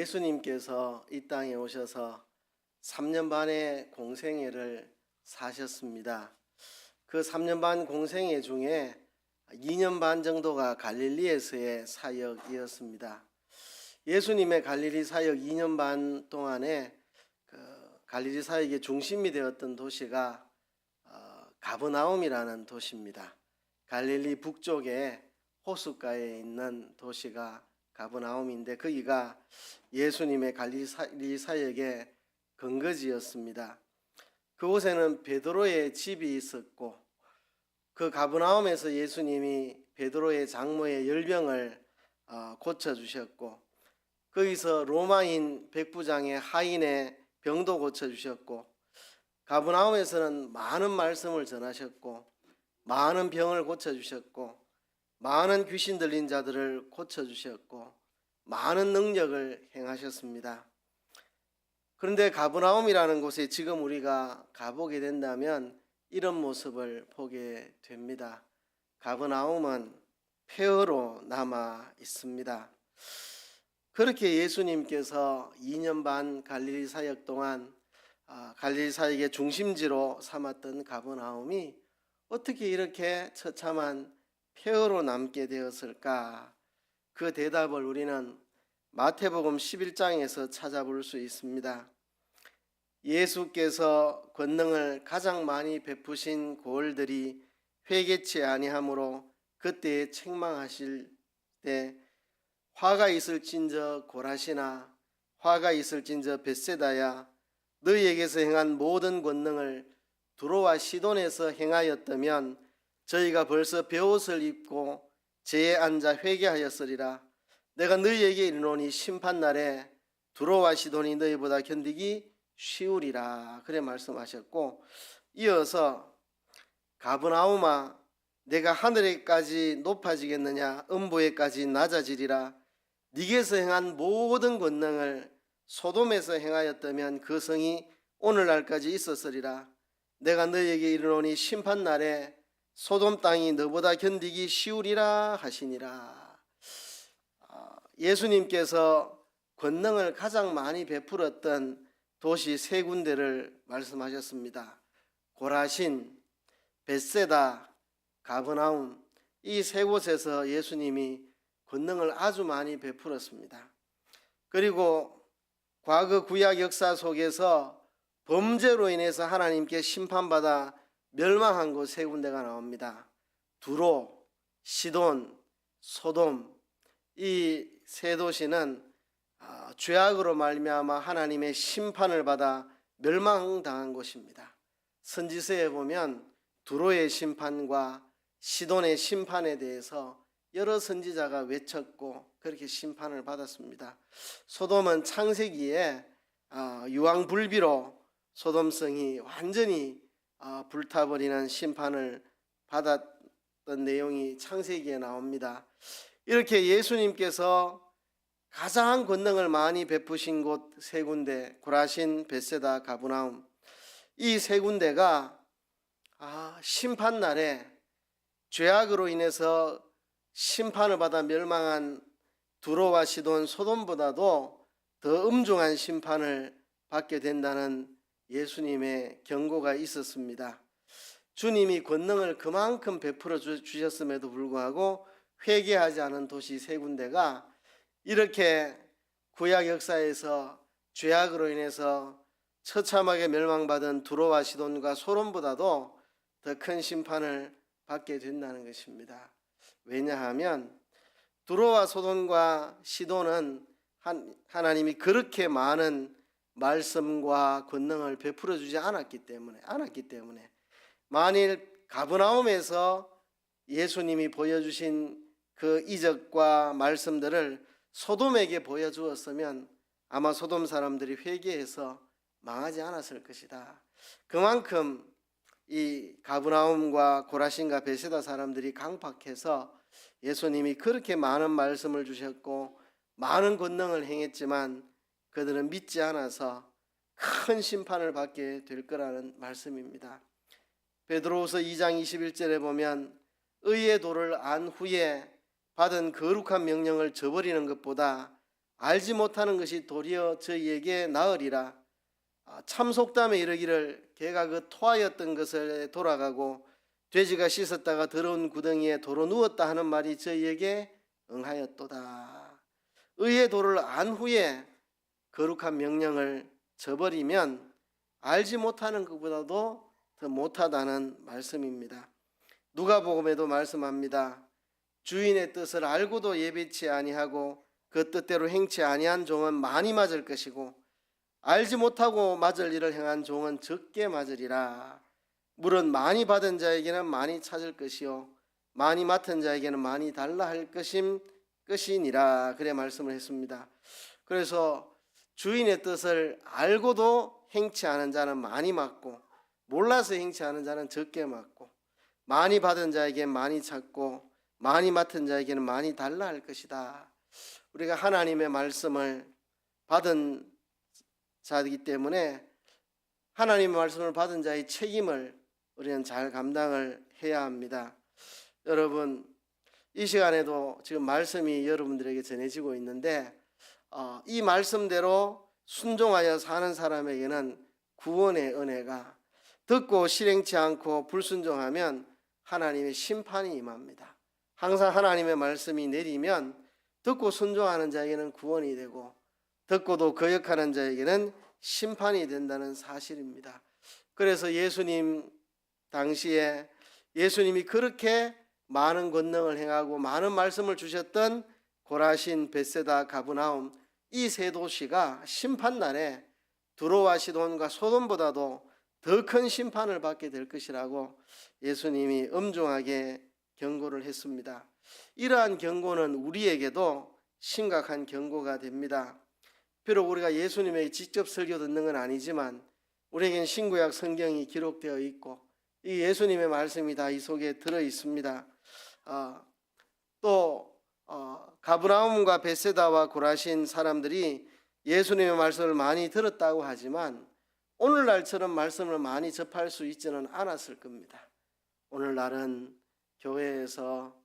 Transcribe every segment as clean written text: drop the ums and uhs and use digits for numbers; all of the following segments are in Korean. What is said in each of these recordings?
예수님께서 이 땅에 오셔서 3년 반의 공생애를 사셨습니다. 그 3년 반 공생애 중에 2년 반 정도가 갈릴리에서의 사역이었습니다. 예수님의 갈릴리 사역 2년 반 동안에 갈릴리 사역의 중심이 되었던 도시가 가버나움이라는 도시입니다. 갈릴리 북쪽에 호숫가에 있는 도시가 가버나움인데 거기가 예수님의 갈릴리 사역의 근거지였습니다. 그곳에는 베드로의 집이 있었고 그 가버나움에서 예수님이 베드로의 장모의 열병을 고쳐주셨고 거기서 로마인 백부장의 하인의 병도 고쳐주셨고 가버나움에서는 많은 말씀을 전하셨고 많은 병을 고쳐주셨고 많은 귀신 들린 자들을 고쳐주셨고 많은 능력을 행하셨습니다. 그런데 가버나움이라는 곳에 지금 우리가 가보게 된다면 이런 모습을 보게 됩니다. 가버나움은 폐허로 남아 있습니다. 그렇게 예수님께서 2년 반 갈릴리 사역 동안 갈릴리 사역의 중심지로 삼았던 가버나움이 어떻게 이렇게 처참한 폐허로 남게 되었을까? 그 대답을 우리는 마태복음 11장에서 찾아볼 수 있습니다. 예수께서 권능을 가장 많이 베푸신 고을들이 회개치 아니하므로 그때에 책망하실 때 화가 있을진저 고라시나 화가 있을진저 벳세다야 너희에게서 행한 모든 권능을 두로와 시돈에서 행하였다면 저희가 벌써 베옷을 입고 제에 앉아 회개하였으리라. 내가 너희에게 이르노니 심판날에 두로와 시돈이 너희보다 견디기 쉬우리라. 그래 말씀하셨고 이어서 가버나움아 내가 하늘에까지 높아지겠느냐 음보에까지 낮아지리라. 네게서 행한 모든 권능을 소돔에서 행하였다면 그 성이 오늘날까지 있었으리라. 내가 너희에게 이르노니 심판날에 소돔 땅이 너보다 견디기 쉬우리라 하시니라. 예수님께서 권능을 가장 많이 베풀었던 도시 세 군데를 말씀하셨습니다. 고라신, 벳세다, 가버나움 이 세 곳에서 예수님이 권능을 아주 많이 베풀었습니다. 그리고 과거 구약 역사 속에서 범죄로 인해서 하나님께 심판받아 멸망한 곳 세 군데가 나옵니다. 두로, 시돈, 소돔 이 세 도시는 죄악으로 말미암아 하나님의 심판을 받아 멸망당한 곳입니다. 선지서에 보면 두로의 심판과 시돈의 심판에 대해서 여러 선지자가 외쳤고 그렇게 심판을 받았습니다. 소돔은 창세기에 유황불비로 소돔성이 완전히 불타버리는 심판을 받았던 내용이 창세기에 나옵니다. 이렇게 예수님께서 가장 권능을 많이 베푸신 곳 세 군데 고라신, 벳세다, 가버나움 이 세 군데가 심판날에 죄악으로 인해서 심판을 받아 멸망한 두로와 시돈, 소돔보다도 더 엄중한 심판을 받게 된다는 예수님의 경고가 있었습니다. 주님이 권능을 그만큼 베풀어 주셨음에도 불구하고 회개하지 않은 도시 세 군데가 이렇게 구약 역사에서 죄악으로 인해서 처참하게 멸망받은 두로와 시돈과 소돔보다도 더 큰 심판을 받게 된다는 것입니다. 왜냐하면 두로와 소돔과 시돈은 하나님이 그렇게 많은 말씀과 권능을 베풀어 주지 않았기 때문에 만일 가버나움에서 예수님이 보여주신 그 이적과 말씀들을 소돔에게 보여주었으면 아마 소돔 사람들이 회개해서 망하지 않았을 것이다. 그만큼 이 가버나움과 고라신과 벳세다 사람들이 강팍해서 예수님이 그렇게 많은 말씀을 주셨고 많은 권능을 행했지만 그들은 믿지 않아서 큰 심판을 받게 될 거라는 말씀입니다. 베드로후서 2장 21절에 보면 의의 도를 안 후에 받은 거룩한 명령을 저버리는 것보다 알지 못하는 것이 도리어 저희에게 나으리라. 참속담에 이르기를 개가 그 토하였던 것을 돌아가고 돼지가 씻었다가 더러운 구덩이에 도로 누웠다 하는 말이 저희에게 응하였도다. 의의 도를 안 후에 거룩한 명령을 저버리면 알지 못하는 것보다도 더 못하다는 말씀입니다. 누가복음에도 말씀합니다. 주인의 뜻을 알고도 예비치 아니하고 그 뜻대로 행치 아니한 종은 많이 맞을 것이고 알지 못하고 맞을 일을 행한 종은 적게 맞으리라. 물은 많이 받은 자에게는 많이 찾을 것이요 많이 맡은 자에게는 많이 달라 할 것이니라. 그래 말씀을 했습니다. 그래서 주인의 뜻을 알고도 행치 않은 자는 많이 맞고 몰라서 행치 않은 자는 적게 맞고 많이 받은 자에게 많이 찾고 많이 맡은 자에게는 많이 달라 할 것이다. 우리가 하나님의 말씀을 받은 자이기 때문에 하나님의 말씀을 받은 자의 책임을 우리는 잘 감당을 해야 합니다. 여러분, 이 시간에도 지금 말씀이 여러분들에게 전해지고 있는데 이 말씀대로 순종하여 사는 사람에게는 구원의 은혜가, 듣고 실행치 않고 불순종하면 하나님의 심판이 임합니다. 항상 하나님의 말씀이 내리면 듣고 순종하는 자에게는 구원이 되고 듣고도 거역하는 자에게는 심판이 된다는 사실입니다. 그래서 예수님 당시에 예수님이 그렇게 많은 권능을 행하고 많은 말씀을 주셨던 고라신, 벳세다, 가브나움 이 세 도시가 심판날에 두로와 시돈과 소돔보다도 더 큰 심판을 받게 될 것이라고 예수님이 엄중하게 경고를 했습니다. 이러한 경고는 우리에게도 심각한 경고가 됩니다. 비록 우리가 예수님의 직접 설교 듣는 건 아니지만 우리에겐 신구약 성경이 기록되어 있고 이 예수님의 말씀이 다 이 속에 들어 있습니다. 또 가브나움과 벳세다와 고라신 사람들이 예수님의 말씀을 많이 들었다고 하지만 오늘날처럼 말씀을 많이 접할 수 있지는 않았을 겁니다. 오늘날은 교회에서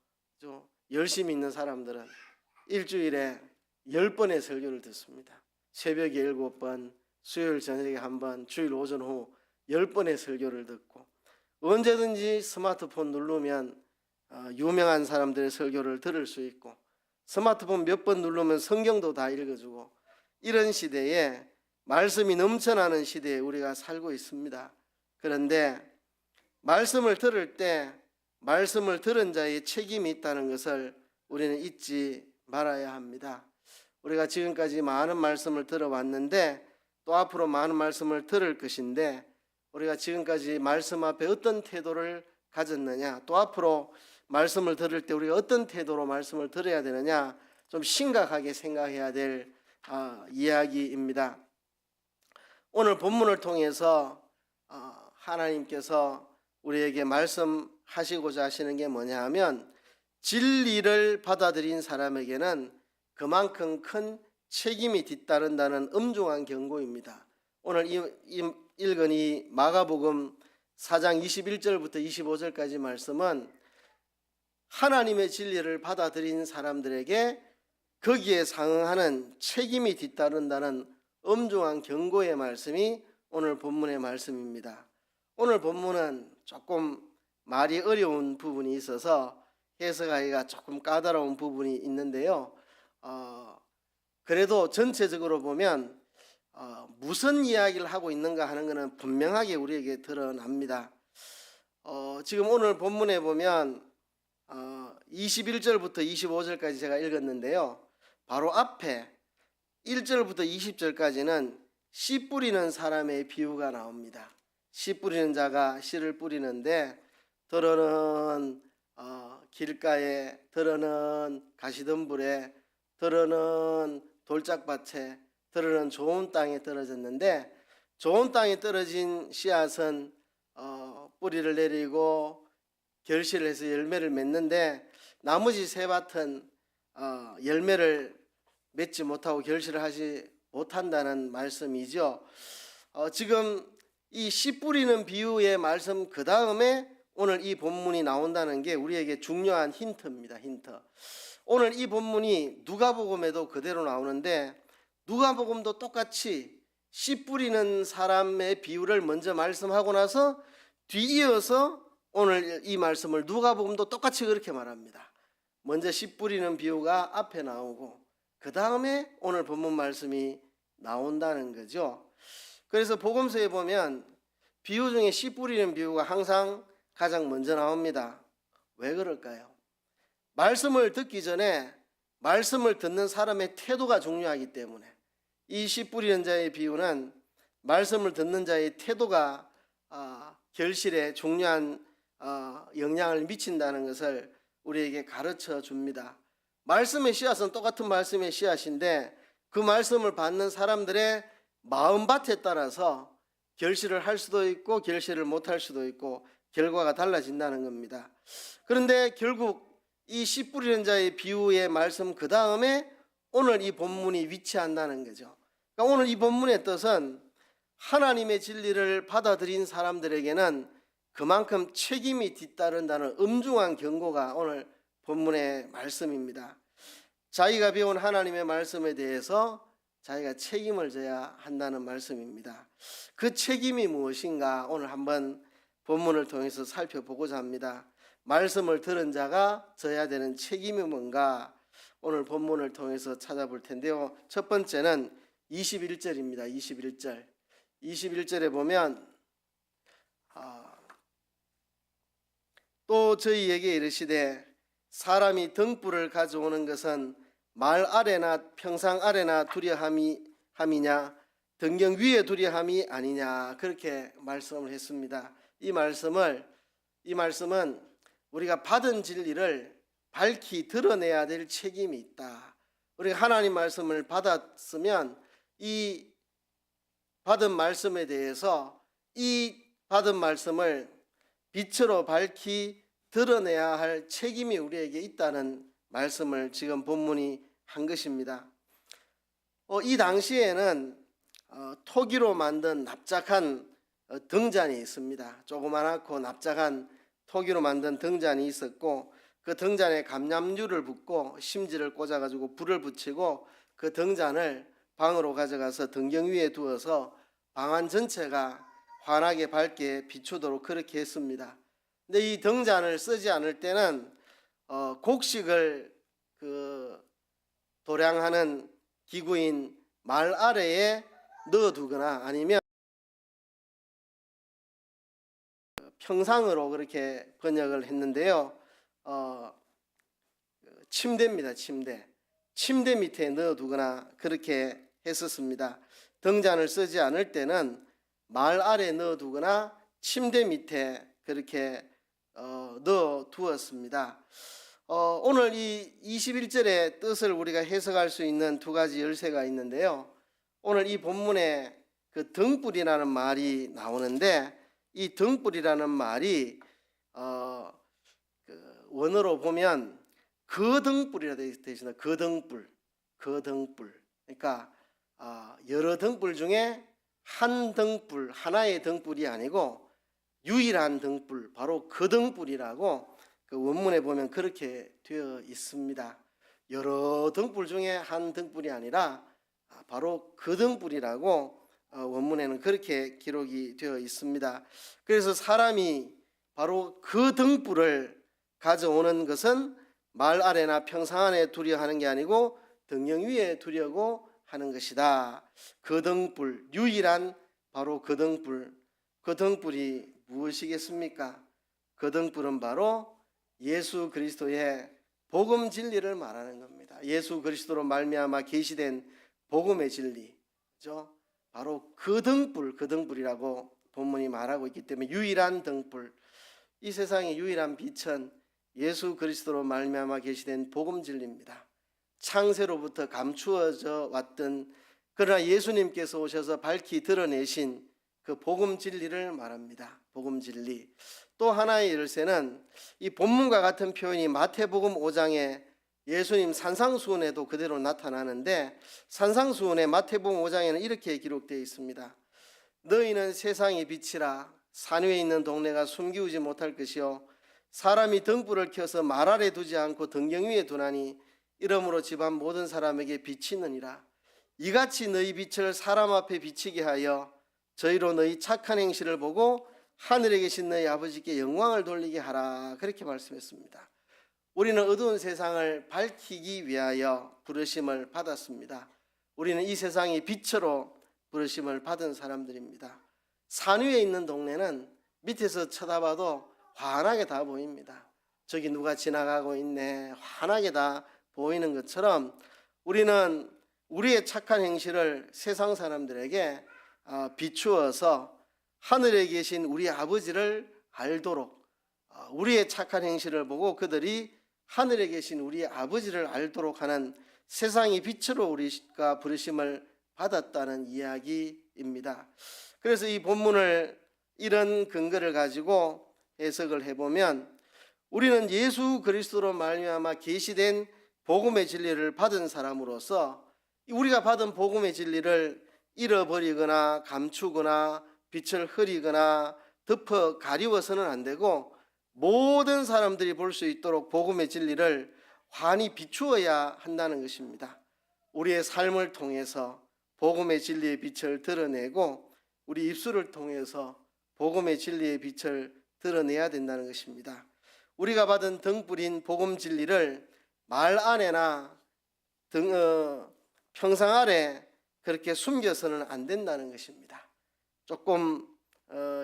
열심히 있는 사람들은 일주일에 10번의 설교를 듣습니다. 새벽에 7번, 수요일 저녁에 1번, 주일 오전 후 10번의 설교를 듣고 언제든지 스마트폰 누르면 유명한 사람들의 설교를 들을 수 있고 스마트폰 몇 번 누르면 성경도 다 읽어주고 이런 시대에 말씀이 넘쳐나는 시대에 우리가 살고 있습니다. 그런데 말씀을 들을 때 말씀을 들은 자의 책임이 있다는 것을 우리는 잊지 말아야 합니다. 우리가 지금까지 많은 말씀을 들어왔는데 또 앞으로 많은 말씀을 들을 것인데 우리가 지금까지 말씀 앞에 어떤 태도를 가졌느냐, 또 앞으로 말씀을 들을 때 우리가 어떤 태도로 말씀을 들어야 되느냐 좀 심각하게 생각해야 될 이야기입니다. 오늘 본문을 통해서 하나님께서 우리에게 말씀하시고자 하시는 게 뭐냐 하면 진리를 받아들인 사람에게는 그만큼 큰 책임이 뒤따른다는 엄중한 경고입니다. 오늘 읽은 이 마가복음 4장 21절부터 25절까지 말씀은 하나님의 진리를 받아들인 사람들에게 거기에 상응하는 책임이 뒤따른다는 엄중한 경고의 말씀이 오늘 본문의 말씀입니다. 오늘 본문은 조금 말이 어려운 부분이 있어서 해석하기가 조금 까다로운 부분이 있는데요. 그래도 전체적으로 보면 무슨 이야기를 하고 있는가 하는 것은 분명하게 우리에게 드러납니다. 지금 오늘 본문에 보면 21절부터 25절까지 제가 읽었는데요. 바로 앞에 1절부터 20절까지는 씨 뿌리는 사람의 비유가 나옵니다. 씨 뿌리는 자가 씨를 뿌리는데 들어는 길가에, 들어는 가시덤불에, 들어는 돌짝밭에, 들어는 좋은 땅에 떨어졌는데 좋은 땅에 떨어진 씨앗은 뿌리를 내리고 결실을 해서 열매를 맺는데 나머지 세 밭은 열매를 맺지 못하고 결실을 하지 못한다는 말씀이죠. 지금 이 씨 뿌리는 비유의 말씀 그 다음에 오늘 이 본문이 나온다는 게 우리에게 중요한 힌트입니다. 힌트. 오늘 이 본문이 누가복음에도 그대로 나오는데 누가복음도 똑같이 씨 뿌리는 사람의 비유를 먼저 말씀하고 나서 뒤이어서 오늘 이 말씀을 누가복음도 똑같이 그렇게 말합니다. 먼저 씨 뿌리는 비유가 앞에 나오고 그 다음에 오늘 본문 말씀이 나온다는 거죠. 그래서 복음서에 보면 비유 중에 씨 뿌리는 비유가 항상 가장 먼저 나옵니다. 왜 그럴까요? 말씀을 듣기 전에 말씀을 듣는 사람의 태도가 중요하기 때문에 이 씨 뿌리는 자의 비유는 말씀을 듣는 자의 태도가 결실에 중요한 영향을 미친다는 것을 우리에게 가르쳐 줍니다. 말씀의 씨앗은 똑같은 말씀의 씨앗인데 그 말씀을 받는 사람들의 마음밭에 따라서 결실을 할 수도 있고 결실을 못할 수도 있고 결과가 달라진다는 겁니다. 그런데 결국 이 씨 뿌리는 자의 비유의 말씀 그 다음에 오늘 이 본문이 위치한다는 거죠. 그러니까 오늘 이 본문의 뜻은 하나님의 진리를 받아들인 사람들에게는 그만큼 책임이 뒤따른다는 엄중한 경고가 오늘 본문의 말씀입니다. 자기가 배운 하나님의 말씀에 대해서 자기가 책임을 져야 한다는 말씀입니다. 그 책임이 무엇인가 오늘 한번 본문을 통해서 살펴보고자 합니다. 말씀을 들은 자가 져야 되는 책임이 뭔가 오늘 본문을 통해서 찾아볼 텐데요. 첫 번째는 21절입니다. 21절. 21절에 보면 또 저희에게 이르시되 사람이 등불을 가져오는 것은 말 아래나 평상 아래나 두려함이냐 등경 위에 두려함이 아니냐 그렇게 말씀을 했습니다. 이 말씀은 우리가 받은 진리를 밝히 드러내야 될 책임이 있다. 우리가 하나님 말씀을 받았으면 이 받은 말씀에 대해서 이 받은 말씀을 빛으로 밝히 드러내야 할 책임이 우리에게 있다는 말씀을 지금 본문이 한 것입니다. 이 당시에는 토기로 만든 납작한 등잔이 있습니다. 조그만하고 납작한 토기로 만든 등잔이 있었고 그 등잔에 감람류를 붓고 심지를 꽂아가지고 불을 붙이고 그 등잔을 방으로 가져가서 등경 위에 두어서 방 안 전체가 환하게 밝게 비추도록 그렇게 했습니다. 근데 이 등잔을 쓰지 않을 때는 곡식을 도량하는 기구인 말 아래에 넣어두거나 아니면 평상으로 그렇게 번역을 했는데요. 침대입니다. 침대 밑에 넣어두거나 그렇게 했었습니다. 등잔을 쓰지 않을 때는 말 아래 넣어두거나 침대 밑에 그렇게 넣어두었습니다. 오늘 이 21절의 뜻을 우리가 해석할 수 있는 두 가지 열쇠가 있는데요. 오늘 이 본문에 그 등불이라는 말이 나오는데 이 등불이라는 말이 원어로 보면 거등불이라 되어 있습니다. 거등불. 그러니까 여러 등불 중에 한 등불, 하나의 등불이 아니고 유일한 등불, 바로 거등불이라고 그 원문에 보면 그렇게 되어 있습니다. 여러 등불 중에 한 등불이 아니라 바로 거등불이라고 원문에는 그렇게 기록이 되어 있습니다. 그래서 사람이 바로 그 등불을 가져오는 것은 말 아래나 평상 안에 두려 하는 게 아니고 등경 위에 두려고 하는 것이다. 그 등불, 유일한 바로 그 등불. 그 등불이 무엇이겠습니까? 그 등불은 바로 예수 그리스도의 복음 진리를 말하는 겁니다. 예수 그리스도로 말미암아 계시된 복음의 진리, 그죠? 바로 그 등불이라고 본문이 말하고 있기 때문에 유일한 등불, 이 세상의 유일한 빛은 예수 그리스도로 말미암아 계시된 복음 진리입니다. 창세로부터 감추어져 왔던 그러나 예수님께서 오셔서 밝히 드러내신 그 복음 진리를 말합니다. 복음 진리. 또 하나의 열쇠는 이 본문과 같은 표현이 마태복음 5장에 예수님 산상수훈에도 그대로 나타나는데 산상수훈의 마태복음 5장에는 이렇게 기록되어 있습니다. 너희는 세상의 빛이라. 산 위에 있는 동네가 숨기우지 못할 것이요 사람이 등불을 켜서 말 아래 두지 않고 등경 위에 두나니 이러므로 집안 모든 사람에게 비치느니라. 이같이 너희 빛을 사람 앞에 비치게 하여 저희로 너희 착한 행실을 보고 하늘에 계신 너희 아버지께 영광을 돌리게 하라. 그렇게 말씀했습니다. 우리는 어두운 세상을 밝히기 위하여 부르심을 받았습니다. 우리는 이 세상이 빛으로 부르심을 받은 사람들입니다. 산 위에 있는 동네는 밑에서 쳐다봐도 환하게 다 보입니다. 저기 누가 지나가고 있네, 환하게 다 보이는 것처럼 우리는 우리의 착한 행실을 세상 사람들에게 비추어서 하늘에 계신 우리 아버지를 알도록, 우리의 착한 행실을 보고 그들이 하늘에 계신 우리 아버지를 알도록 하는 세상의 빛으로 우리가 부르심을 받았다는 이야기입니다. 그래서 이 본문을 이런 근거를 가지고 해석을 해보면 우리는 예수 그리스도로 말미암아 계시된 복음의 진리를 받은 사람으로서 우리가 받은 복음의 진리를 잃어버리거나 감추거나 빛을 흐리거나 덮어 가리워서는 안 되고 모든 사람들이 볼 수 있도록 복음의 진리를 환히 비추어야 한다는 것입니다. 우리의 삶을 통해서 복음의 진리의 빛을 드러내고 우리 입술을 통해서 복음의 진리의 빛을 드러내야 된다는 것입니다. 우리가 받은 등불인 복음 진리를 말 안에나 평상 아래 그렇게 숨겨서는 안 된다는 것입니다. 조금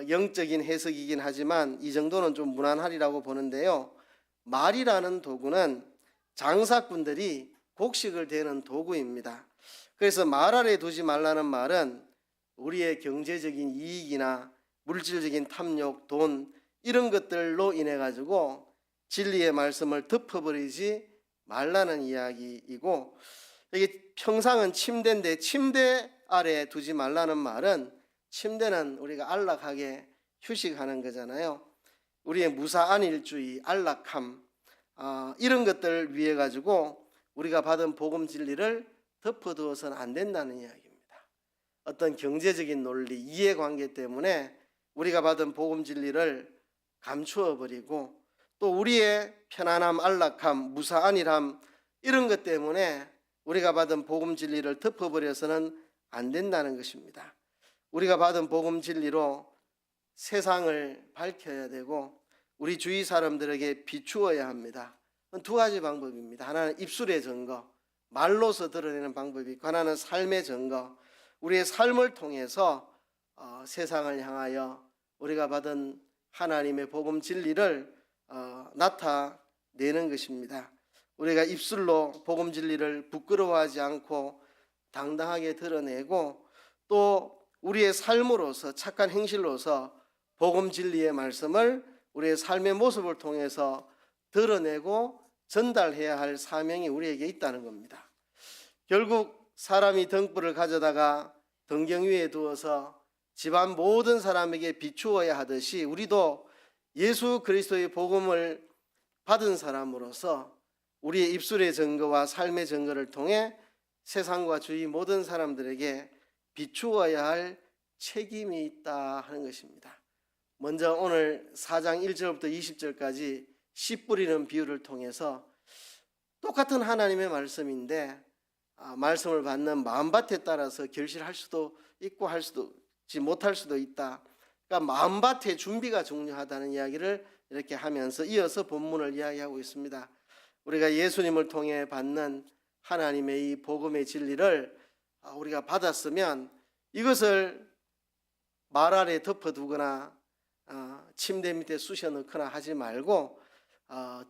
영적인 해석이긴 하지만 이 정도는 좀 무난하리라고 보는데요. 말이라는 도구는 장사꾼들이 곡식을 대는 도구입니다. 그래서 말 아래 두지 말라는 말은 우리의 경제적인 이익이나 물질적인 탐욕, 돈 이런 것들로 인해 가지고 진리의 말씀을 덮어버리지 말라는 이야기이고, 이게 평상은 침대인데 침대 아래 두지 말라는 말은 침대는 우리가 안락하게 휴식하는 거잖아요. 우리의 무사안일주의, 안락함 이런 것들을 위해 가지고 우리가 받은 복음 진리를 덮어두어서는 안 된다는 이야기입니다. 어떤 경제적인 논리, 이해관계 때문에 우리가 받은 복음 진리를 감추어 버리고 또 우리의 편안함, 안락함, 무사안일함 이런 것 때문에 우리가 받은 복음 진리를 덮어버려서는 안 된다는 것입니다. 우리가 받은 복음 진리로 세상을 밝혀야 되고 우리 주위 사람들에게 비추어야 합니다. 두 가지 방법입니다. 하나는 입술의 증거, 말로서 드러내는 방법이 있고, 하나는 삶의 증거, 우리의 삶을 통해서 세상을 향하여 우리가 받은 하나님의 복음 진리를 나타내는 것입니다. 우리가 입술로 복음 진리를 부끄러워하지 않고 당당하게 드러내고 또 우리의 삶으로서 착한 행실로서 복음 진리의 말씀을 우리의 삶의 모습을 통해서 드러내고 전달해야 할 사명이 우리에게 있다는 겁니다. 결국 사람이 등불을 가져다가 등경 위에 두어서 집안 모든 사람에게 비추어야 하듯이 우리도 예수 그리스도의 복음을 받은 사람으로서 우리의 입술의 증거와 삶의 증거를 통해 세상과 주위 모든 사람들에게 비추어야 할 책임이 있다 하는 것입니다. 먼저 오늘 4장 1절부터 20절까지 씨 뿌리는 비유를 통해서 똑같은 하나님의 말씀인데 말씀을 받는 마음밭에 따라서 결실할 수도 있고 할 수도 못할 수도 있다. 그러니까 마음밭의 준비가 중요하다는 이야기를 이렇게 하면서 이어서 본문을 이야기하고 있습니다. 우리가 예수님을 통해 받는 하나님의 이 복음의 진리를 우리가 받았으면 이것을 말 아래 덮어두거나 침대 밑에 쑤셔 넣거나 하지 말고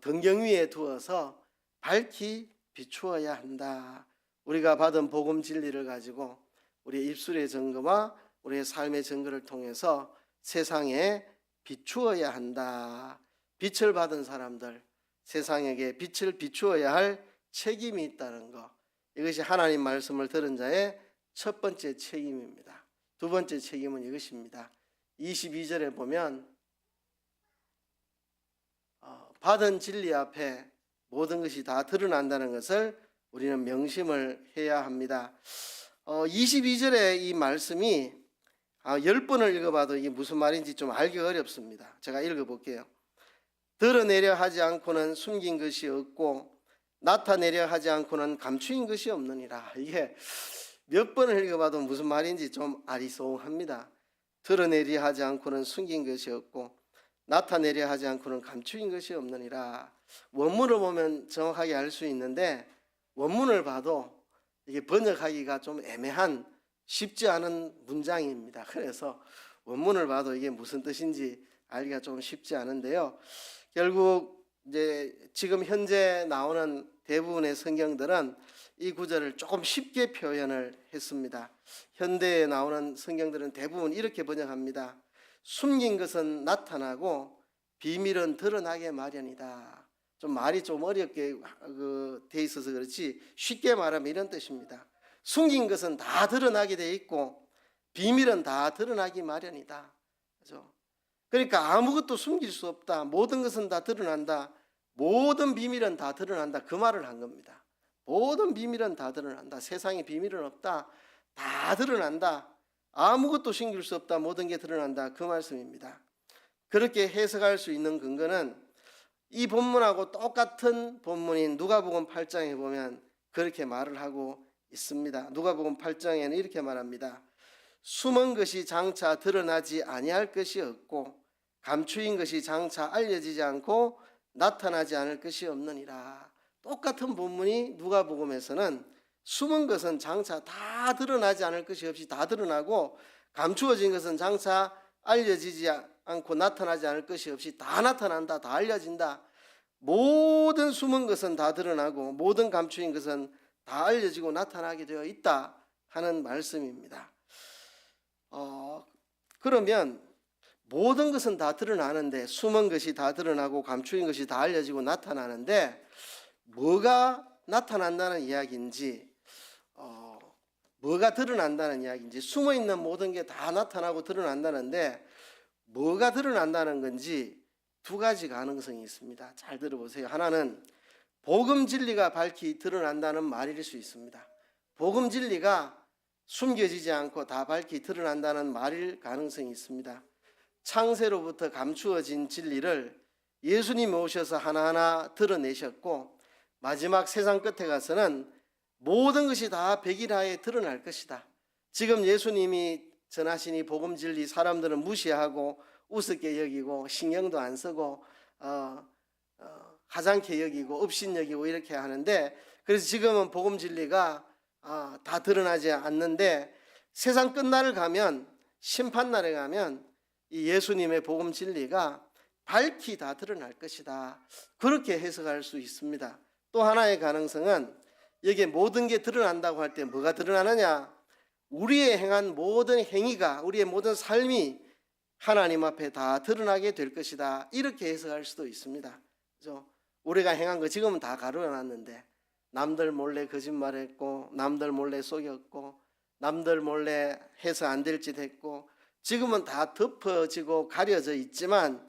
등경 위에 두어서 밝히 비추어야 한다. 우리가 받은 복음 진리를 가지고 우리의 입술의 증거와 우리의 삶의 증거를 통해서 세상에 비추어야 한다. 빛을 받은 사람들, 세상에게 빛을 비추어야 할 책임이 있다는 것, 이것이 하나님 말씀을 들은 자의 첫 번째 책임입니다. 두 번째 책임은 이것입니다. 22절에 보면 받은 진리 앞에 모든 것이 다 드러난다는 것을 우리는 명심을 해야 합니다. 22절의 이 말씀이 10번을 읽어봐도 이게 무슨 말인지 좀 알기가 어렵습니다. 제가 읽어볼게요. 드러내려 하지 않고는 숨긴 것이 없고 나타내려 하지 않고는 감추인 것이 없느니라. 이게 몇 번을 읽어봐도 무슨 말인지 좀 아리송합니다. 드러내려 하지 않고는 숨긴 것이 없고 나타내려 하지 않고는 감추인 것이 없느니라. 원문을 보면 정확하게 알 수 있는데 원문을 봐도 이게 번역하기가 좀 애매한 쉽지 않은 문장입니다. 그래서 원문을 봐도 이게 무슨 뜻인지 알기가 좀 쉽지 않은데요. 결국 이제 지금 현재 나오는 대부분의 성경들은 이 구절을 조금 쉽게 표현을 했습니다. 현대에 나오는 성경들은 대부분 이렇게 번역합니다. 숨긴 것은 나타나고 비밀은 드러나게 마련이다. 좀 말이 좀 어렵게 돼 있어서 그렇지 쉽게 말하면 이런 뜻입니다. 숨긴 것은 다 드러나게 돼 있고 비밀은 다 드러나기 마련이다. 그렇죠? 그러니까 아무것도 숨길 수 없다. 모든 것은 다 드러난다. 모든 비밀은 다 드러난다. 그 말을 한 겁니다. 모든 비밀은 다 드러난다. 세상에 비밀은 없다. 다 드러난다. 아무것도 숨길 수 없다. 모든 게 드러난다. 그 말씀입니다. 그렇게 해석할 수 있는 근거는 이 본문하고 똑같은 본문인 누가복음 8장에 보면 그렇게 말을 하고 있습니다. 누가복음 8장에는 이렇게 말합니다. 숨은 것이 장차 드러나지 아니할 것이 없고 감추인 것이 장차 알려지지 않고 나타나지 않을 것이 없느니라. 똑같은 본문이 누가복음에서는 숨은 것은 장차 다 드러나지 않을 것이 없이 다 드러나고 감추어진 것은 장차 알려지지 않고 나타나지 않을 것이 없이 다 나타난다. 다 알려진다. 모든 숨은 것은 다 드러나고 모든 감추인 것은 다 알려지고 나타나게 되어 있다 하는 말씀입니다. 그러면 모든 것은 다 드러나는데 숨은 것이 다 드러나고 감추인 것이 다 알려지고 나타나는데 뭐가 나타난다는 이야기인지 뭐가 드러난다는 이야기인지 숨어있는 모든 게 다 나타나고 드러난다는데 뭐가 드러난다는 건지 두 가지 가능성이 있습니다. 잘 들어보세요. 하나는 복음 진리가 밝히 드러난다는 말일 수 있습니다. 복음 진리가 숨겨지지 않고 다 밝히 드러난다는 말일 가능성이 있습니다. 창세로부터 감추어진 진리를 예수님이 오셔서 하나하나 드러내셨고 마지막 세상 끝에 가서는 모든 것이 다 백일하에 드러날 것이다. 지금 예수님이 전하신 이 복음 진리 사람들은 무시하고 우습게 여기고 신경도 안 쓰고 하찮게 여기고 업신여기고 이렇게 하는데 그래서 지금은 복음 진리가 다 드러나지 않는데 세상 끝날을 가면 심판날에 가면 이 예수님의 복음 진리가 밝히 다 드러날 것이다. 그렇게 해석할 수 있습니다. 또 하나의 가능성은 여기에 모든 게 드러난다고 할 때 뭐가 드러나느냐? 우리의 행한 모든 행위가 우리의 모든 삶이 하나님 앞에 다 드러나게 될 것이다. 이렇게 해석할 수도 있습니다. 그렇죠? 우리가 행한 거 지금은 다 가려놨는데 남들 몰래 거짓말했고 남들 몰래 속였고 남들 몰래 해서 안 될 짓 했고 지금은 다 덮어지고 가려져 있지만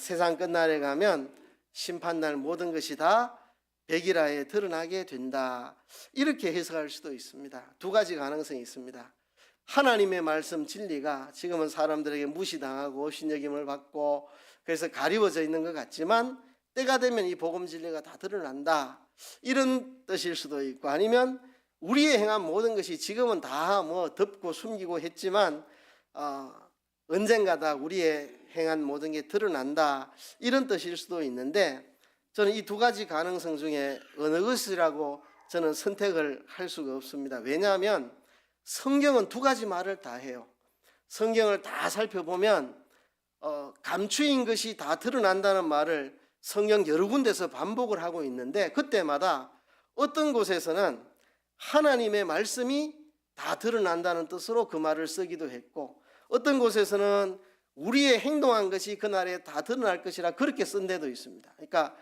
세상 끝날에 가면 심판날 모든 것이 다 백일하에 드러나게 된다. 이렇게 해석할 수도 있습니다. 두 가지 가능성이 있습니다. 하나님의 말씀 진리가 지금은 사람들에게 무시당하고 업신여김을 받고 그래서 가리워져 있는 것 같지만 때가 되면 이 복음 진리가 다 드러난다. 이런 뜻일 수도 있고 아니면 우리의 행한 모든 것이 지금은 다 덮고 숨기고 했지만 언젠가 다 우리의 행한 모든 게 드러난다. 이런 뜻일 수도 있는데 저는 이 두 가지 가능성 중에 어느 것이라고 저는 선택을 할 수가 없습니다. 왜냐하면 성경은 두 가지 말을 다 해요. 성경을 다 살펴보면 감추인 것이 다 드러난다는 말을 성경 여러 군데서 반복을 하고 있는데 그때마다 어떤 곳에서는 하나님의 말씀이 다 드러난다는 뜻으로 그 말을 쓰기도 했고 어떤 곳에서는 우리의 행동한 것이 그날에 다 드러날 것이라 그렇게 쓴 데도 있습니다. 그러니까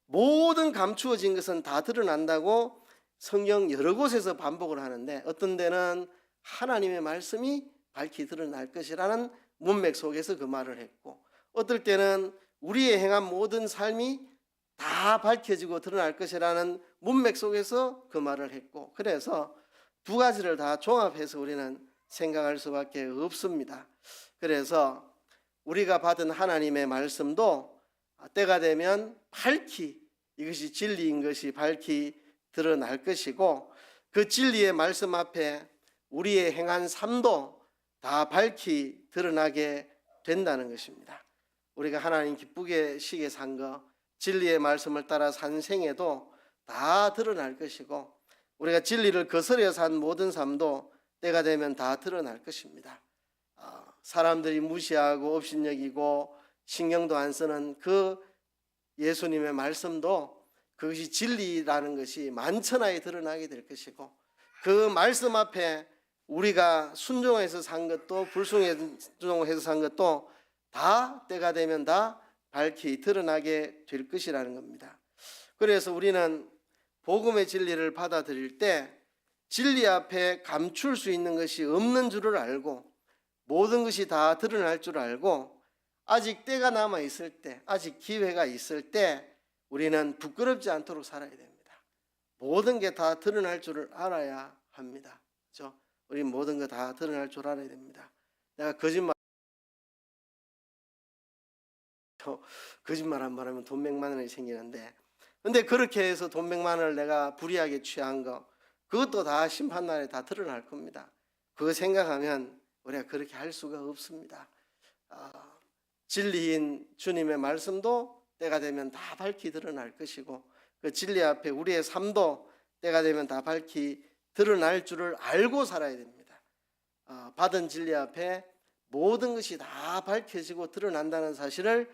모든 감추어진 것은 다 드러난다고 성경 여러 곳에서 반복을 하는데 어떤 데는 하나님의 말씀이 밝히 드러날 것이라는 문맥 속에서 그 말을 했고 어떨 때는 우리의 행한 모든 삶이 다 밝혀지고 드러날 것이라는 문맥 속에서 그 말을 했고 그래서 두 가지를 다 종합해서 우리는 생각할 수밖에 없습니다. 그래서 우리가 받은 하나님의 말씀도 때가 되면 밝히 이것이 진리인 것이 밝히 드러날 것이고, 그 진리의 말씀 앞에 우리의 행한 삶도 다 밝히 드러나게 된다는 것입니다. 우리가 하나님 기쁘게 시게 산 거, 진리의 말씀을 따라 산 생애도 다 드러날 것이고, 우리가 진리를 거스려 산 모든 삶도 때가 되면 다 드러날 것입니다. 사람들이 무시하고 업신여기고 신경도 안 쓰는 그 예수님의 말씀도 그것이 진리라는 것이 만천하에 드러나게 될 것이고, 그 말씀 앞에 우리가 순종해서 산 것도 불순종해서 산 것도 다 때가 되면 다 밝히 드러나게 될 것이라는 겁니다. 그래서 우리는 복음의 진리를 받아들일 때 진리 앞에 감출 수 있는 것이 없는 줄을 알고, 모든 것이 다 드러날 줄 알고, 아직 때가 남아 있을 때, 아직 기회가 있을 때 우리는 부끄럽지 않도록 살아야 됩니다. 모든 게 다 드러날 줄을 알아야 합니다. 그렇죠? 우리 모든 거 다 드러날 줄 알아야 됩니다. 내가 거짓말 말하면 돈 100만 원이 생기는데, 근데 그렇게 해서 돈 100만 원을 내가 불이하게 취한 거, 그것도 다 심판날에 다 드러날 겁니다. 그거 생각하면 우리가 그렇게 할 수가 없습니다. 진리인 주님의 말씀도 때가 되면 다 밝히 드러날 것이고, 그 진리 앞에 우리의 삶도 때가 되면 다 밝히 드러날 줄을 알고 살아야 됩니다. 받은 진리 앞에 모든 것이 다 밝혀지고 드러난다는 사실을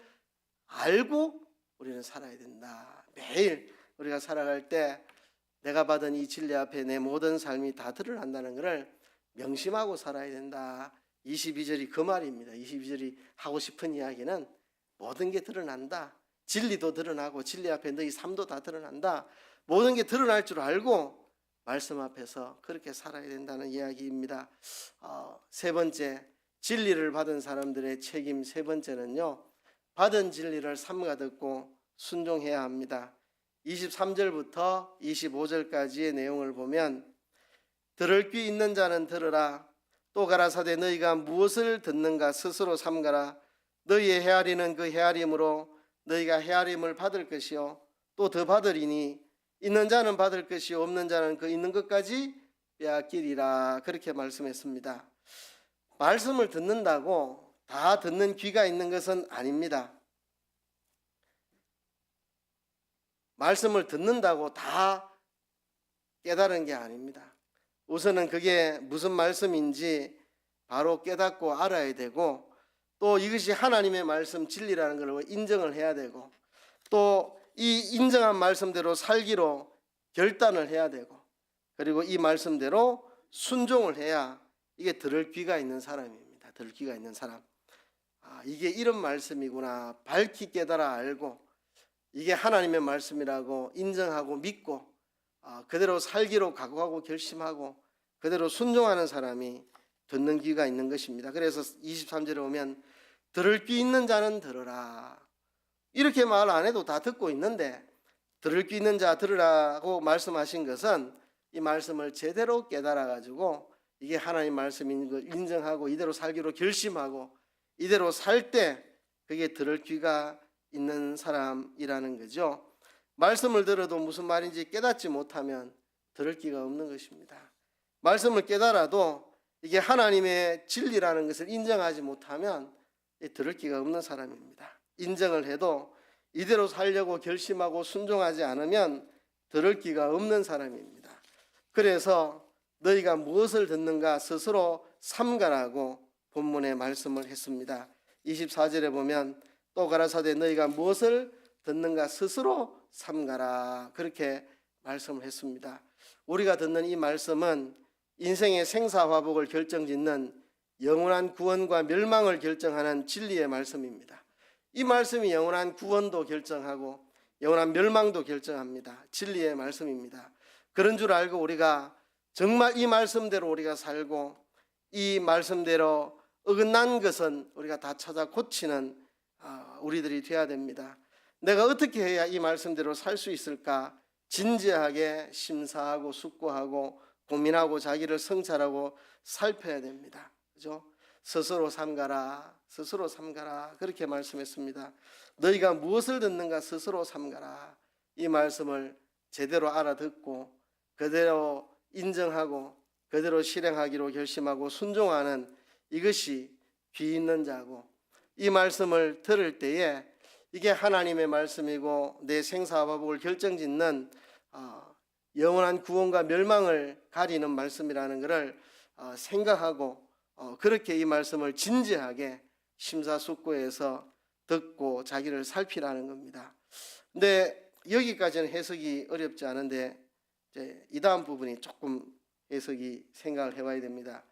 알고 우리는 살아야 된다. 매일 우리가 살아갈 때 내가 받은 이 진리 앞에 내 모든 삶이 다 드러난다는 것을 명심하고 살아야 된다. 22절이 그 말입니다. 22절이 하고 싶은 이야기는 모든 게 드러난다. 진리도 드러나고 진리 앞에 너희 삶도 다 드러난다. 모든 게 드러날 줄 알고 말씀 앞에서 그렇게 살아야 된다는 이야기입니다. 세 번째, 진리를 받은 사람들의 책임 세 번째는요, 받은 진리를 삼가듣고 순종해야 합니다. 23절부터 25절까지의 내용을 보면, 들을 귀 있는 자는 들으라. 또 가라사대 너희가 무엇을 듣는가 스스로 삼가라. 너희의 헤아리는 그 헤아림으로 너희가 헤아림을 받을 것이요 또 더 받으리니, 있는 자는 받을 것이요 없는 자는 그 있는 것까지 빼앗기리라. 그렇게 말씀했습니다. 말씀을 듣는다고 다 듣는 귀가 있는 것은 아닙니다. 말씀을 듣는다고 다 깨달은 게 아닙니다. 우선은 그게 무슨 말씀인지 바로 깨닫고 알아야 되고, 또 이것이 하나님의 말씀 진리라는 걸 인정을 해야 되고, 또 이 인정한 말씀대로 살기로 결단을 해야 되고, 그리고 이 말씀대로 순종을 해야 이게 들을 귀가 있는 사람입니다. 들을 귀가 있는 사람. 이게 이런 말씀이구나 밝히 깨달아 알고, 이게 하나님의 말씀이라고 인정하고 믿고 그대로 살기로 각오하고 결심하고 그대로 순종하는 사람이 듣는 귀가 있는 것입니다. 그래서 23절에 보면 들을 귀 있는 자는 들으라. 이렇게 말 안 해도 다 듣고 있는데, 들을 귀 있는 자 들으라고 말씀하신 것은 이 말씀을 제대로 깨달아 가지고 이게 하나님 말씀인 걸 인정하고 이대로 살기로 결심하고 이대로 살 때 그게 들을 귀가 있는 사람이라는 거죠. 말씀을 들어도 무슨 말인지 깨닫지 못하면 들을 귀가 없는 것입니다. 말씀을 깨달아도 이게 하나님의 진리라는 것을 인정하지 못하면 들을 귀가 없는 사람입니다. 인정을 해도 이대로 살려고 결심하고 순종하지 않으면 들을 귀가 없는 사람입니다. 그래서 너희가 무엇을 듣는가 스스로 삼가라고 본문에 말씀을 했습니다. 24절에 보면 또 가라사대 너희가 무엇을 듣는가 스스로 삼가라. 그렇게 말씀을 했습니다. 우리가 듣는 이 말씀은 인생의 생사화복을 결정짓는 영원한 구원과 멸망을 결정하는 진리의 말씀입니다. 이 말씀이 영원한 구원도 결정하고 영원한 멸망도 결정합니다. 진리의 말씀입니다. 그런 줄 알고 우리가 정말 이 말씀대로 우리가 살고 이 말씀대로 어긋난 것은 우리가 다 찾아 고치는 우리들이 되어야 됩니다. 내가 어떻게 해야 이 말씀대로 살 수 있을까 진지하게 심사하고 숙고하고 고민하고 자기를 성찰하고 살펴야 됩니다. 그죠? 스스로 삼가라, 스스로 삼가라 그렇게 말씀했습니다. 너희가 무엇을 듣는가 스스로 삼가라. 이 말씀을 제대로 알아듣고 그대로 인정하고 그대로 실행하기로 결심하고 순종하는 이것이 귀 있는 자고, 이 말씀을 들을 때에 이게 하나님의 말씀이고 내 생사화복을 결정짓는 영원한 구원과 멸망을 가리는 말씀이라는 것을 생각하고 그렇게 이 말씀을 진지하게 심사숙고해서 듣고 자기를 살피라는 겁니다. 근데 여기까지는 해석이 어렵지 않은데 이제 이 다음 부분이 조금 해석이 생각을 해봐야 됩니다.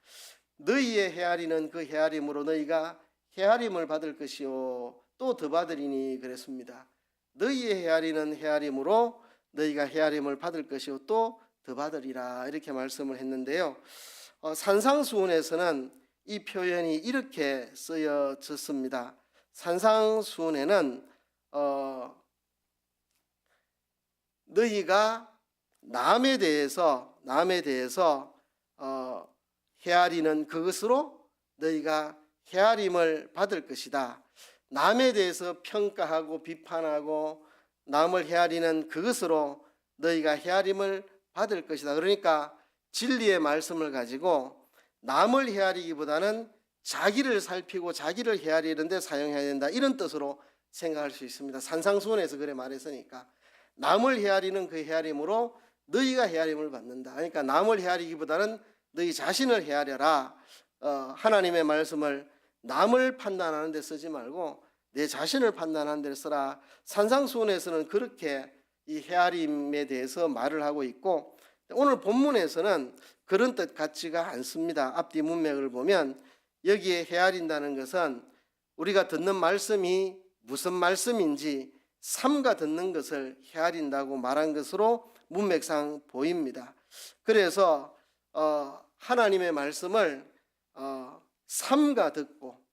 너희의 헤아리는 그 헤아림으로 너희가 헤아림을 받을 것이요 또 더 받으리니 그랬습니다. 너희의 헤아리는 헤아림으로 너희가 헤아림을 받을 것이요 또 더 받으리라 이렇게 말씀을 했는데요. 산상수훈에서는 이 표현이 이렇게 쓰여졌습니다. 산상수훈에는 너희가 남에 대해서 헤아리는 그것으로 너희가 헤아림을 받을 것이다. 남에 대해서 평가하고 비판하고 남을 헤아리는 그것으로 너희가 헤아림을 받을 것이다. 그러니까 진리의 말씀을 가지고 남을 헤아리기보다는 자기를 살피고 자기를 헤아리는 데 사용해야 된다. 이런 뜻으로 생각할 수 있습니다. 산상수훈에서 그래 말했으니까 남을 헤아리는 그 헤아림으로 너희가 헤아림을 받는다. 그러니까 남을 헤아리기보다는 너희 자신을 헤아려라. 하나님의 말씀을 남을 판단하는 데 쓰지 말고 내 자신을 판단하는 데 쓰라. 산상수훈에서는 그렇게 이 헤아림에 대해서 말을 하고 있고, 오늘 본문에서는 그런 뜻 같지가 않습니다. 앞뒤 문맥을 보면 여기에 헤아린다는 것은 우리가 듣는 말씀이 무슨 말씀인지 삼가 듣는 것을 헤아린다고 말한 것으로 문맥상 보입니다. 그래서 하나님의 말씀을 삼가 듣고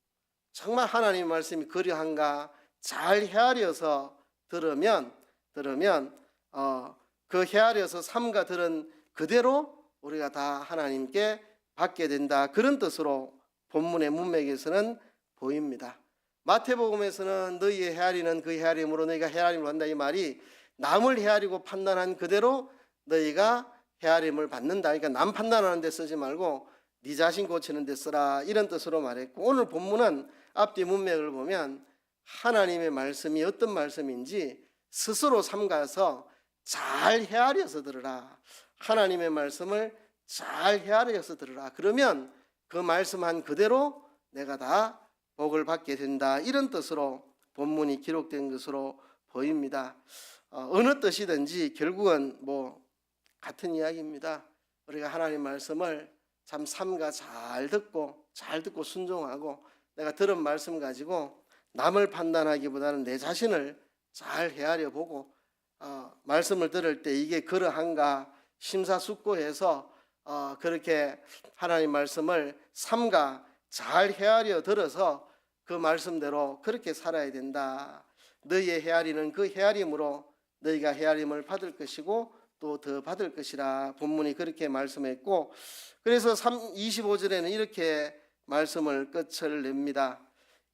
정말 하나님의 말씀이 그러한가 잘 헤아려서 들으면 그 헤아려서 삼가 들은 그대로 우리가 다 하나님께 받게 된다. 그런 뜻으로 본문의 문맥에서는 보입니다. 마태복음에서는 너희의 헤아리는 그 헤아림으로 너희가 헤아림을 받는다. 이 말이 남을 헤아리고 판단한 그대로 너희가 헤아림을 받는다. 그러니까 남 판단하는 데 쓰지 말고 네 자신 고치는 데 쓰라. 이런 뜻으로 말했고, 오늘 본문은 앞뒤 문맥을 보면 하나님의 말씀이 어떤 말씀인지 스스로 삼가서 잘 헤아려서 들으라. 하나님의 말씀을 잘 헤아려서 들으라. 그러면 그 말씀한 그대로 내가 다 복을 받게 된다. 이런 뜻으로 본문이 기록된 것으로 보입니다. 어느 뜻이든지 결국은 같은 이야기입니다. 우리가 하나님 말씀을 참 삼가 잘 듣고 순종하고 내가 들은 말씀 가지고 남을 판단하기보다는 내 자신을 잘 헤아려 보고 말씀을 들을 때 이게 그러한가 심사숙고해서 그렇게 하나님 말씀을 삼가 잘 헤아려 들어서 그 말씀대로 그렇게 살아야 된다. 너희의 헤아리는 그 헤아림으로 너희가 헤아림을 받을 것이고 또 더 받을 것이라. 본문이 그렇게 말씀했고, 그래서 25절에는 이렇게 말씀을 끝을 냅니다.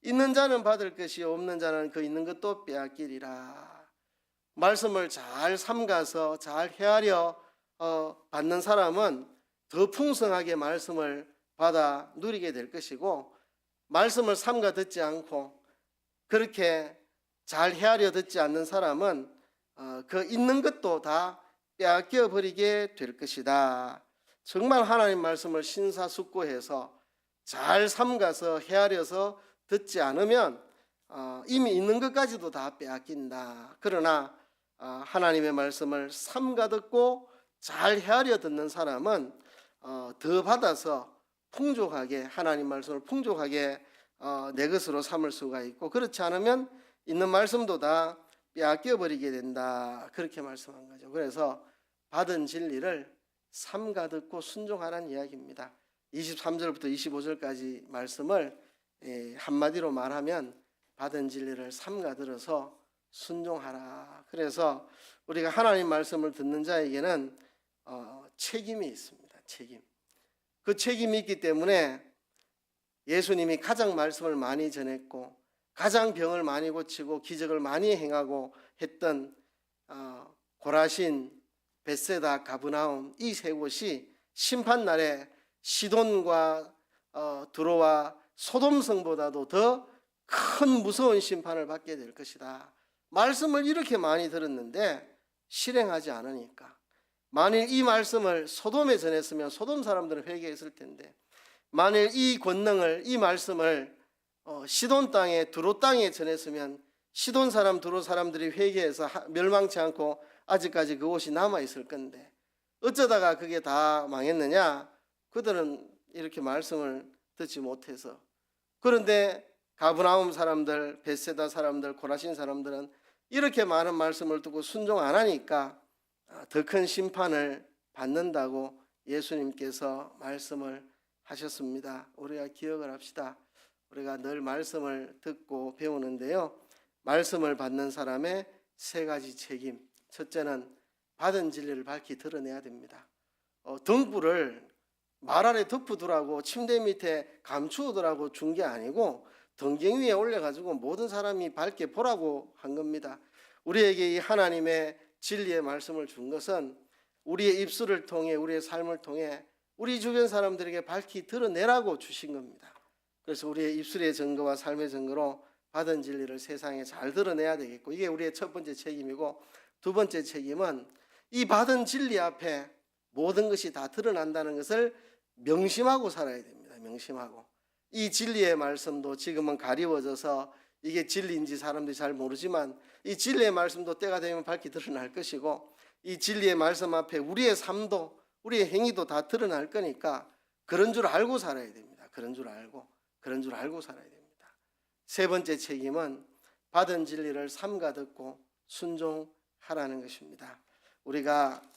있는 자는 받을 것이 없는 자는 그 있는 것도 빼앗기리라. 말씀을 잘 삼가서 잘 헤아려 받는 사람은 더 풍성하게 말씀을 받아 누리게 될 것이고, 말씀을 삼가 듣지 않고 그렇게 잘 헤아려 듣지 않는 사람은 그 있는 것도 다 빼앗겨 버리게 될 것이다. 정말 하나님 말씀을 신사숙고해서 잘 삼가서 헤아려서 듣지 않으면 이미 있는 것까지도 다 빼앗긴다. 그러나 하나님의 말씀을 삼가 듣고 잘 헤아려 듣는 사람은 더 받아서 풍족하게 하나님 말씀을 풍족하게 내 것으로 삼을 수가 있고, 그렇지 않으면 있는 말씀도 다 빼앗겨 버리게 된다. 그렇게 말씀한 거죠. 그래서 받은 진리를 삼가 듣고 순종하라는 이야기입니다. 23절부터 25절까지 말씀을 한마디로 말하면 받은 진리를 삼가 들어서 순종하라. 그래서 우리가 하나님 말씀을 듣는 자에게는 책임이 있습니다. 책임. 그 책임이 있기 때문에 예수님이 가장 말씀을 많이 전했고 가장 병을 많이 고치고 기적을 많이 행하고 했던 고라신, 벳세다, 가브나움 이 세 곳이 심판날에 시돈과 두로와 소돔성보다도 더 큰 무서운 심판을 받게 될 것이다. 말씀을 이렇게 많이 들었는데 실행하지 않으니까. 만일 이 말씀을 소돔에 전했으면 소돔 사람들은 회개했을 텐데, 만일 이 권능을, 이 말씀을 시돈 땅에, 두로 땅에 전했으면 시돈 사람, 두로 사람들이 회개해서 멸망치 않고 아직까지 그곳이 남아 있을 건데, 어쩌다가 그게 다 망했느냐? 그들은 이렇게 말씀을 듣지 못해서. 그런데 가브나움 사람들, 벳세다 사람들, 고라신 사람들은 이렇게 많은 말씀을 듣고 순종 안 하니까 더 큰 심판을 받는다고 예수님께서 말씀을 하셨습니다. 우리가 기억을 합시다. 우리가 늘 말씀을 듣고 배우는데요, 말씀을 받는 사람의 세 가지 책임. 첫째는 받은 진리를 밝히 드러내야 됩니다. 등불을 말 아래 덮어두라고 침대 밑에 감추어두라고 준 게 아니고 등경 위에 올려가지고 모든 사람이 밝게 보라고 한 겁니다. 우리에게 이 하나님의 진리의 말씀을 준 것은 우리의 입술을 통해, 우리의 삶을 통해 우리 주변 사람들에게 밝히 드러내라고 주신 겁니다. 그래서 우리의 입술의 증거와 삶의 증거로 받은 진리를 세상에 잘 드러내야 되겠고, 이게 우리의 첫 번째 책임이고, 두 번째 책임은 이 받은 진리 앞에 모든 것이 다 드러난다는 것을 명심하고 살아야 됩니다. 명심하고. 이 진리의 말씀도 지금은 가리워져서 이게 진리인지 사람들이 잘 모르지만, 이 진리의 말씀도 때가 되면 밝히 드러날 것이고, 이 진리의 말씀 앞에 우리의 삶도, 우리의 행위도 다 드러날 거니까 그런 줄 알고 살아야 됩니다. 그런 줄 알고 살아야 됩니다. 세 번째 책임은 받은 진리를 삼가 듣고 순종하라는 것입니다. 우리가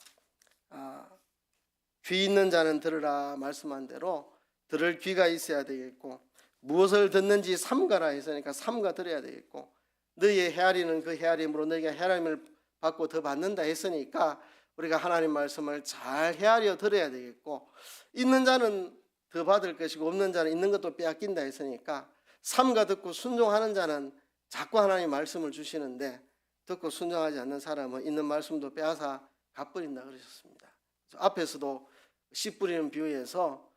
귀 있는 자는 들으라 말씀한 대로 들을 귀가 있어야 되겠고, 무엇을 듣는지 삼가라 했으니까 삼가 들어야 되겠고, 너희의 헤아리는 그 헤아림으로 너희가 헤아림을 받고 더 받는다 했으니까 우리가 하나님 말씀을 잘 헤아려 들어야 되겠고, 있는 자는 더 받을 것이고 없는 자는 있는 것도 빼앗긴다 했으니까 삼가 듣고 순종하는 자는 자꾸 하나님 말씀을 주시는데, 듣고 순종하지 않는 사람은 있는 말씀도 빼앗아 가버린다 그러셨습니다. 앞에서도 씨 뿌리는 비유에서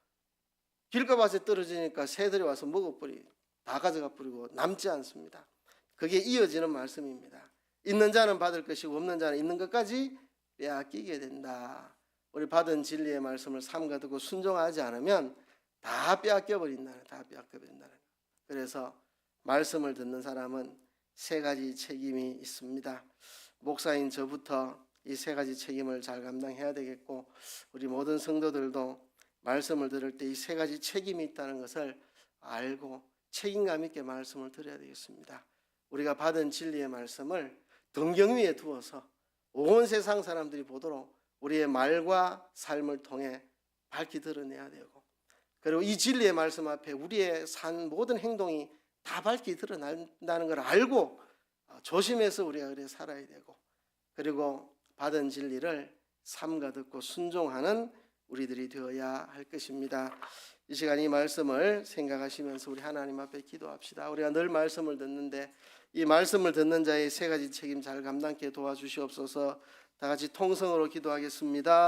길가밭에 떨어지니까 새들이 와서 먹어버리고 다 가져가 버리고 남지 않습니다. 그게 이어지는 말씀입니다. 있는 자는 받을 것이고 없는 자는 있는 것까지 빼앗기게 된다. 우리 받은 진리의 말씀을 삼가 듣고 순종하지 않으면 다 빼앗겨 버린다는, 다 빼앗겨 버린다는. 그래서 말씀을 듣는 사람은 세 가지 책임이 있습니다. 목사인 저부터 이 세 가지 책임을 잘 감당해야 되겠고, 우리 모든 성도들도 말씀을 들을 때 이 세 가지 책임이 있다는 것을 알고 책임감 있게 말씀을 드려야 되겠습니다. 우리가 받은 진리의 말씀을 등경 위에 두어서 온 세상 사람들이 보도록 우리의 말과 삶을 통해 밝히 드러내야 되고, 그리고 이 진리의 말씀 앞에 우리의 산 모든 행동이 다 밝히 드러난다는 걸 알고 조심해서 우리가 그래 살아야 되고, 그리고 받은 진리를 삼가 듣고 순종하는 우리들이 되어야 할 것입니다. 이 시간 이 말씀을 생각하시면서 우리 하나님 앞에 기도합시다. 우리가 늘 말씀을 듣는데 이 말씀을 듣는 자의 세 가지 책임 잘 감당케 도와주시옵소서. 다 같이 통성으로 기도하겠습니다.